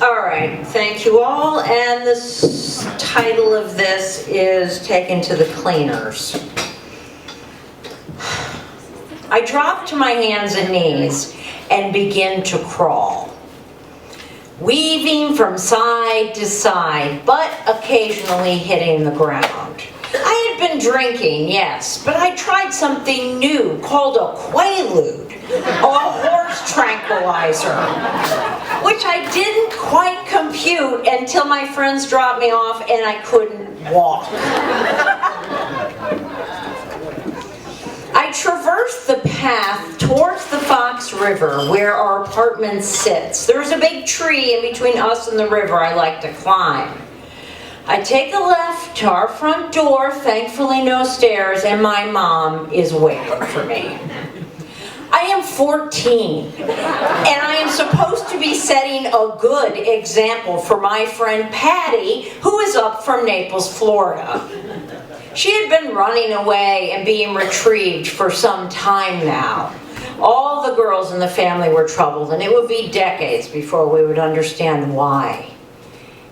All right, thank you all. And the title of this is Taken to the Cleaners. I drop to my hands and knees and begin to crawl, weaving from side to side, but occasionally hitting the ground. I had been drinking, yes, but I tried something new called a Quaalude, a horse tranquilizer, which I didn't quite compute until my friends dropped me off and I couldn't walk. I traversed the path towards the Fox River where our apartment sits. There's a big tree in between us and the river I like to climb. I take a left to our front door, thankfully no stairs, and my mom is waiting for me. I am 14, and I am supposed to be setting a good example for my friend Patty, who is up from Naples, Florida. She had been running away and being retrieved for some time now. All the girls in the family were troubled, and it would be decades before we would understand why.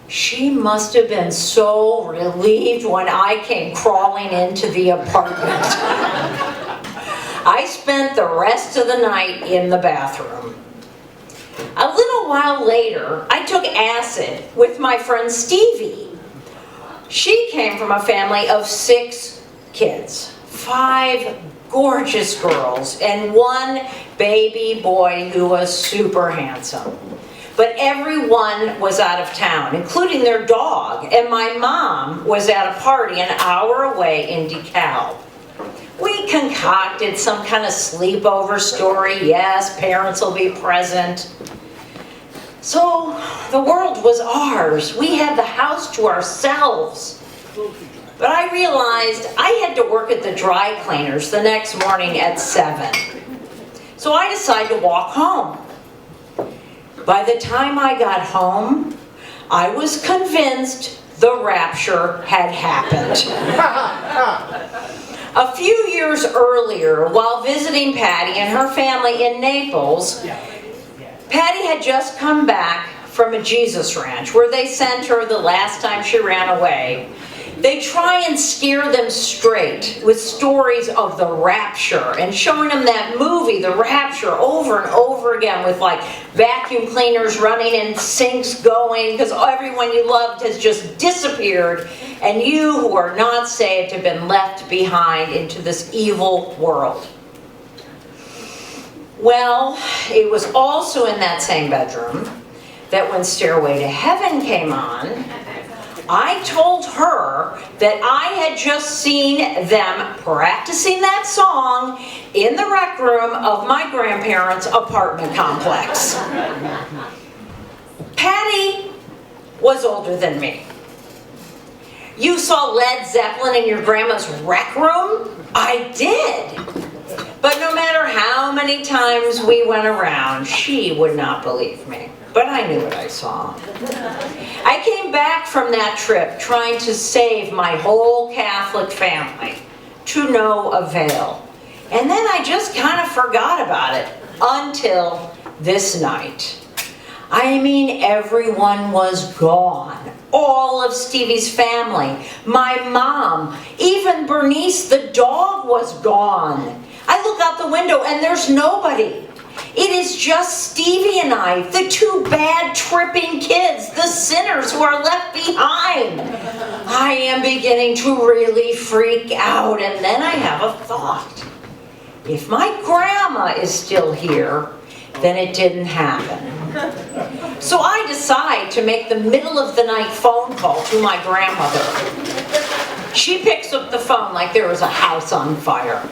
She must have been so relieved when I came crawling into the apartment. I spent the rest of the night in the bathroom. A little while later, I took acid with my friend Stevie. She came from a family of 6 kids, 5 gorgeous girls, and 1 baby boy who was super handsome. But everyone was out of town, including their dog, and my mom was at a party an hour away in DeKalb. We concocted some kind of sleepover story. Yes, parents will be present. So the world was ours. We had the house to ourselves. But I realized I had to work at the dry cleaners the next morning at 7. So I decided to walk home. By the time I got home, I was convinced the rapture had happened. A few years earlier, while visiting Patty and her family in Naples, Patty had just come back from a Jesus ranch where they sent her the last time she ran away. They try and scare them straight with stories of the rapture and showing them that movie, The Rapture, over and over again with like vacuum cleaners running and sinks going because everyone you loved has just disappeared and you who are not saved have been left behind into this evil world. Well, it was also in that same bedroom that when Stairway to Heaven came on, I told her that I had just seen them practicing that song in the rec room of my grandparents' apartment complex. Patty was older than me. You saw Led Zeppelin in your grandma's rec room? I did. But no matter how many times we went around, she would not believe me. But I knew what I saw. I came back from that trip trying to save my whole Catholic family, to no avail. And then I just kind of forgot about it until this night. I mean, everyone was gone. All of Stevie's family, my mom, even Bernice the dog was gone. I look out the window and there's nobody. It is just Stevie and I, the 2 bad tripping kids, the sinners who are left behind. I am beginning to really freak out, and then I have a thought. If my grandma is still here, then it didn't happen. So I decide to make the middle of the night phone call to my grandmother. She picks up the phone like there was a house on fire.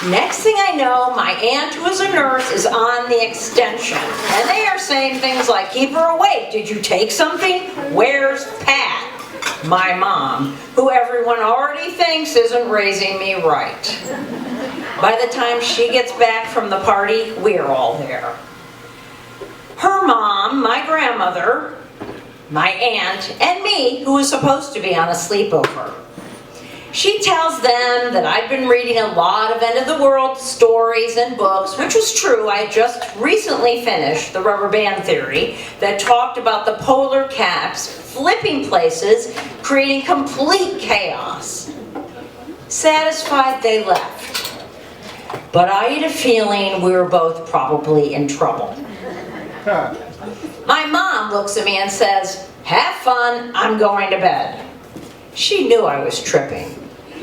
Next thing I know, my aunt, who is a nurse, is on the extension. And they are saying things like, keep her awake. Did you take something? Where's Pat? My mom, who everyone already thinks isn't raising me right. By the time she gets back from the party, we're all there. Her mom, my grandmother, my aunt, and me, who was supposed to be on a sleepover. She tells them that I've been reading a lot of end-of-the-world stories and books, which was true. I just recently finished The Rubber Band Theory that talked about the polar caps flipping places, creating complete chaos. Satisfied, they left. But I had a feeling we were both probably in trouble. My mom looks at me and says, "Have fun, I'm going to bed." She knew I was tripping.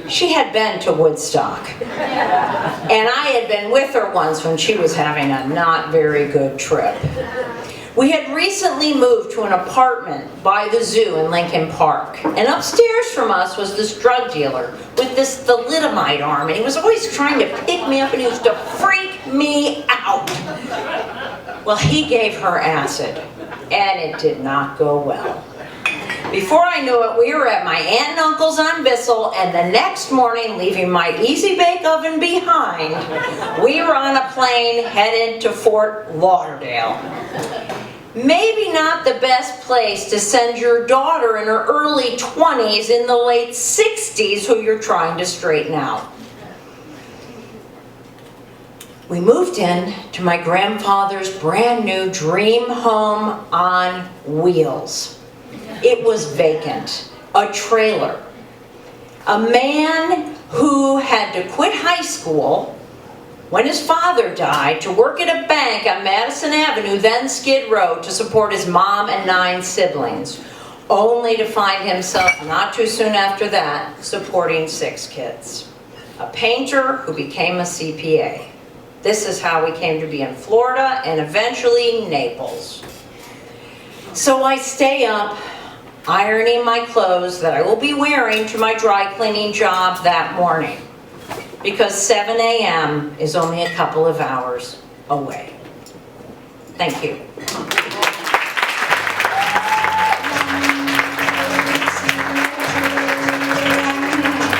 She had been to Woodstock. And I had been with her once when she was having a not very good trip. We had recently moved to an apartment by the zoo in Lincoln Park. And upstairs from us was this drug dealer with this thalidomide arm. And he was always trying to pick me up and he used to freak me out. Well, he gave her acid. And it did not go well. Before I knew it, we were at my aunt and uncle's on Bissell, and the next morning, leaving my Easy Bake Oven behind, we were on a plane headed to Fort Lauderdale. Maybe not the best place to send your daughter in her early 20s, in the late 60s, who you're trying to straighten out. We moved in to my grandfather's brand new dream home on wheels. It was vacant, a trailer. A man who had to quit high school when his father died to work at a bank on Madison Avenue, then Skid Row, to support his mom and 9 siblings, only to find himself not too soon after that supporting 6 kids. A painter who became a CPA. This is how we came to be in Florida and eventually Naples. So I stay up, ironing my clothes that I will be wearing to my dry cleaning job that morning, because 7 a.m. is only a couple of hours away. Thank you.